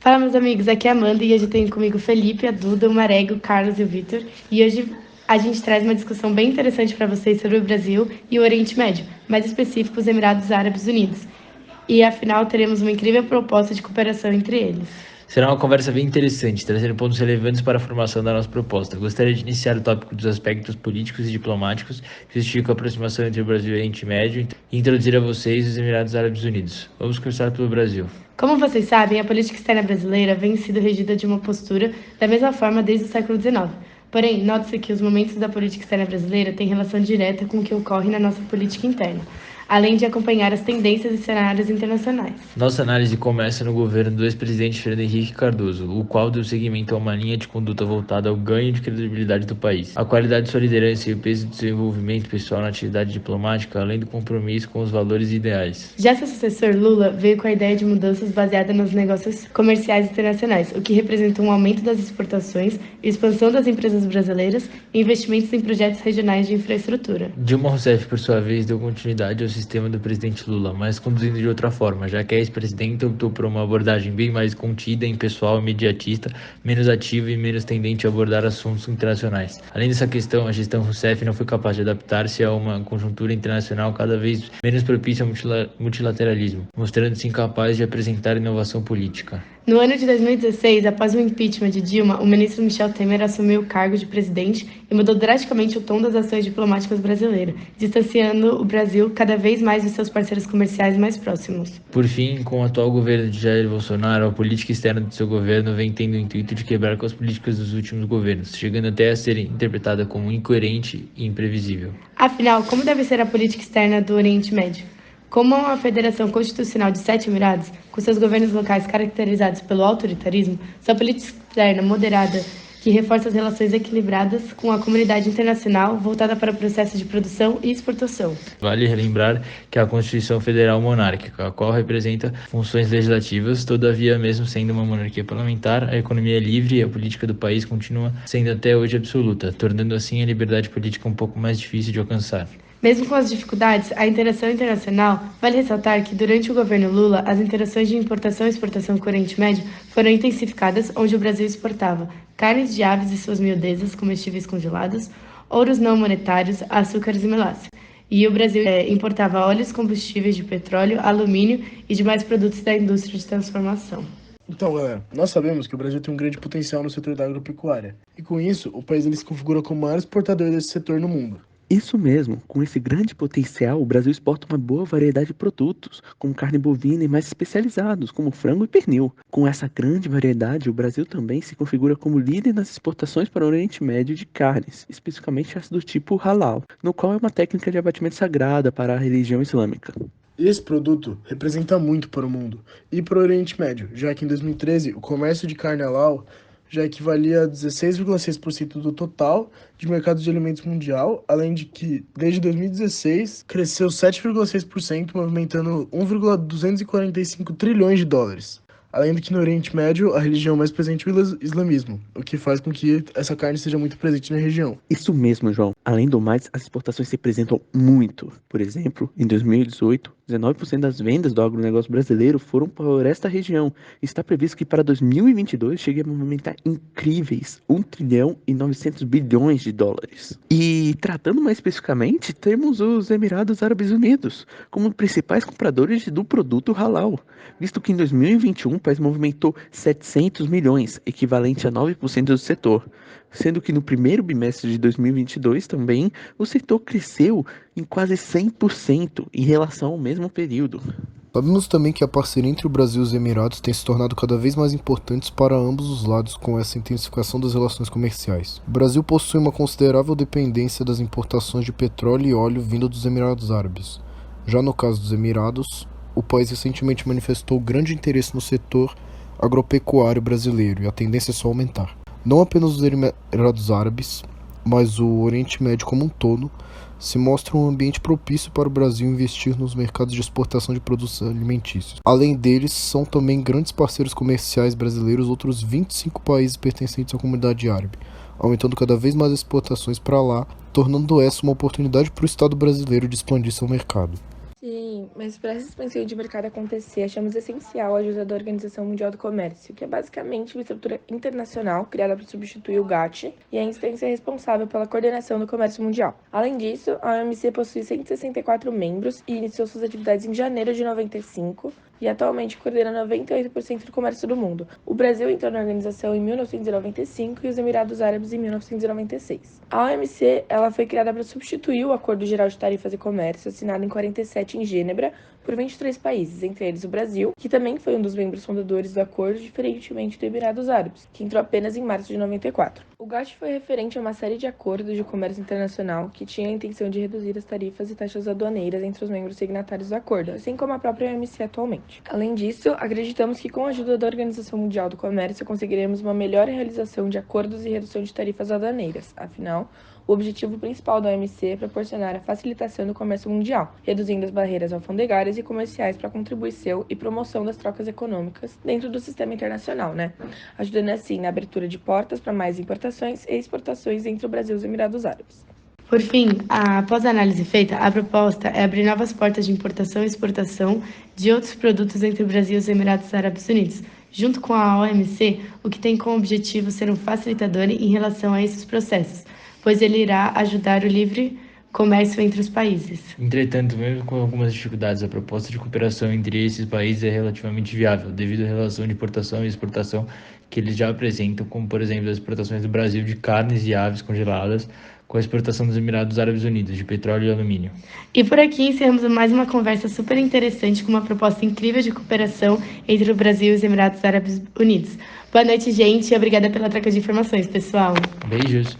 Fala, meus amigos, aqui é a Amanda e hoje eu tenho comigo o Felipe, a Duda, o Marego, o Carlos e o Vitor. E hoje a gente traz uma discussão bem interessante para vocês sobre o Brasil e o Oriente Médio, mais específico os Emirados Árabes Unidos. E afinal teremos uma incrível proposta de cooperação entre eles. Será uma conversa bem interessante, trazendo pontos relevantes para a formação da nossa proposta. Gostaria de iniciar o tópico dos aspectos políticos e diplomáticos que justificam a aproximação entre o Brasil e o Oriente Médio e introduzir a vocês os Emirados Árabes Unidos. Vamos começar pelo Brasil. Como vocês sabem, a política externa brasileira vem sido regida de uma postura da mesma forma desde o século XIX. Porém, note-se que os momentos da política externa brasileira têm relação direta com o que ocorre na nossa política interna, além de acompanhar as tendências e cenários internacionais. Nossa análise começa no governo do ex-presidente Fernando Henrique Cardoso, o qual deu seguimento a uma linha de conduta voltada ao ganho de credibilidade do país, a qualidade de sua liderança e o peso do seu envolvimento pessoal na atividade diplomática, além do compromisso com os valores e ideais. Já seu sucessor, Lula, veio com a ideia de mudanças baseada nos negócios comerciais internacionais, o que representa um aumento das exportações, expansão das empresas brasileiras e investimentos em projetos regionais de infraestrutura. Dilma Rousseff, por sua vez, deu continuidade ao sistema do presidente Lula, mas conduzindo de outra forma, já que a ex-presidenta optou por uma abordagem bem mais contida, impessoal, imediatista, menos ativa e menos tendente a abordar assuntos internacionais. Além dessa questão, a gestão Rousseff não foi capaz de adaptar-se a uma conjuntura internacional cada vez menos propícia ao multilateralismo, mostrando-se incapaz de apresentar inovação política. No ano de 2016, após o impeachment de Dilma, o ministro Michel Temer assumiu o cargo de presidente e mudou drasticamente o tom das ações diplomáticas brasileiras, distanciando o Brasil cada vez mais de seus parceiros comerciais mais próximos. Por fim, com o atual governo de Jair Bolsonaro, a política externa do seu governo vem tendo o intuito de quebrar com as políticas dos últimos governos, chegando até a ser interpretada como incoerente e imprevisível. Afinal, como deve ser a política externa do Oriente Médio? Como uma federação constitucional de 7 Emirados, com seus governos locais caracterizados pelo autoritarismo, sua política externa moderada, que reforça as relações equilibradas com a comunidade internacional, voltada para o processo de produção e exportação. Vale relembrar que a Constituição Federal Monárquica, a qual representa funções legislativas, todavia, mesmo sendo uma monarquia parlamentar, a economia é livre e a política do país continua sendo até hoje absoluta, tornando assim a liberdade política um pouco mais difícil de alcançar. Mesmo com as dificuldades, a interação internacional, vale ressaltar que durante o governo Lula, as interações de importação e exportação com o Oriente Médio foram intensificadas, onde o Brasil exportava carnes de aves e suas miudezas, comestíveis congelados, ouros não monetários, açúcares e melaço. E o Brasil importava óleos, combustíveis de petróleo, alumínio e demais produtos da indústria de transformação. Então, galera, nós sabemos que o Brasil tem um grande potencial no setor da agropecuária. E com isso, o país se configura como o maior exportador desse setor no mundo. Isso mesmo, com esse grande potencial, o Brasil exporta uma boa variedade de produtos, como carne bovina e mais especializados, como frango e pernil. Com essa grande variedade, o Brasil também se configura como líder nas exportações para o Oriente Médio de carnes, especificamente as do tipo halal, no qual é uma técnica de abatimento sagrada para a religião islâmica. Esse produto representa muito para o mundo e para o Oriente Médio, já que em 2013 o comércio de carne halal já equivalia a 16,6% do total de mercado de alimentos mundial, além de que, desde 2016, cresceu 7,6%, movimentando 1,245 trilhões de dólares. Além do que no Oriente Médio, a religião mais presente é o islamismo, o que faz com que essa carne seja muito presente na região. Isso mesmo, João. Além do mais, as exportações se representam muito. Por exemplo, em 2018, 19% das vendas do agronegócio brasileiro foram para esta região. Está previsto que para 2022 chegue a movimentar incríveis 1 trilhão e 900 bilhões de dólares. E tratando mais especificamente, temos os Emirados Árabes Unidos como principais compradores do produto halal, visto que em 2021 o país movimentou 700 milhões, equivalente a 9% do setor, sendo que no primeiro bimestre de 2022 também o setor cresceu em quase 100% em relação ao mesmo período. Sabemos também que a parceria entre o Brasil e os Emirados tem se tornado cada vez mais importantes para ambos os lados com essa intensificação das relações comerciais. O Brasil possui uma considerável dependência das importações de petróleo e óleo vindo dos Emirados Árabes. Já no caso dos Emirados, o país recentemente manifestou grande interesse no setor agropecuário brasileiro e a tendência é só aumentar. Não apenas os Emirados Árabes, mas o Oriente Médio como um todo, se mostra um ambiente propício para o Brasil investir nos mercados de exportação de produtos alimentícios. Além deles, são também grandes parceiros comerciais brasileiros outros 25 países pertencentes à comunidade árabe, aumentando cada vez mais as exportações para lá, tornando essa uma oportunidade para o Estado brasileiro de expandir seu mercado. Sim, mas para essa expansão de mercado acontecer, achamos essencial a ajuda da Organização Mundial do Comércio, que é basicamente uma estrutura internacional criada para substituir o GATT e a instância responsável pela coordenação do comércio mundial. Além disso, a OMC possui 164 membros e iniciou suas atividades em janeiro de 95 e atualmente coordena 98% do comércio do mundo. O Brasil entrou na organização em 1995 e os Emirados Árabes em 1996. A OMC ela foi criada para substituir o Acordo Geral de Tarifas e Comércio, assinado em 47 em Gênebra, por 23 países, entre eles o Brasil, que também foi um dos membros fundadores do acordo, diferentemente do Emirados Árabes, que entrou apenas em março de 94. O GATT foi referente a uma série de acordos de comércio internacional que tinha a intenção de reduzir as tarifas e taxas aduaneiras entre os membros signatários do acordo, assim como a própria OMC atualmente. Além disso, acreditamos que com a ajuda da Organização Mundial do Comércio conseguiremos uma melhor realização de acordos e redução de tarifas aduaneiras. Afinal, o objetivo principal da OMC é proporcionar a facilitação do comércio mundial, reduzindo as barreiras alfandegárias e comerciais para a contribuição e promoção das trocas econômicas dentro do sistema internacional, ajudando assim na abertura de portas para mais importações e exportações entre o Brasil e os Emirados Árabes. Por fim, após a análise feita, a proposta é abrir novas portas de importação e exportação de outros produtos entre o Brasil e os Emirados Árabes Unidos, junto com a OMC, o que tem como objetivo ser um facilitador em relação a esses processos, pois ele irá ajudar o livre comércio entre os países. Entretanto, mesmo com algumas dificuldades, a proposta de cooperação entre esses países é relativamente viável, devido à relação de importação e exportação que eles já apresentam, como por exemplo as exportações do Brasil de carnes e aves congeladas, com a exportação dos Emirados Árabes Unidos de petróleo e alumínio. E por aqui encerramos mais uma conversa super interessante com uma proposta incrível de cooperação entre o Brasil e os Emirados Árabes Unidos. Boa noite, gente, e obrigada pela troca de informações, pessoal. Beijos!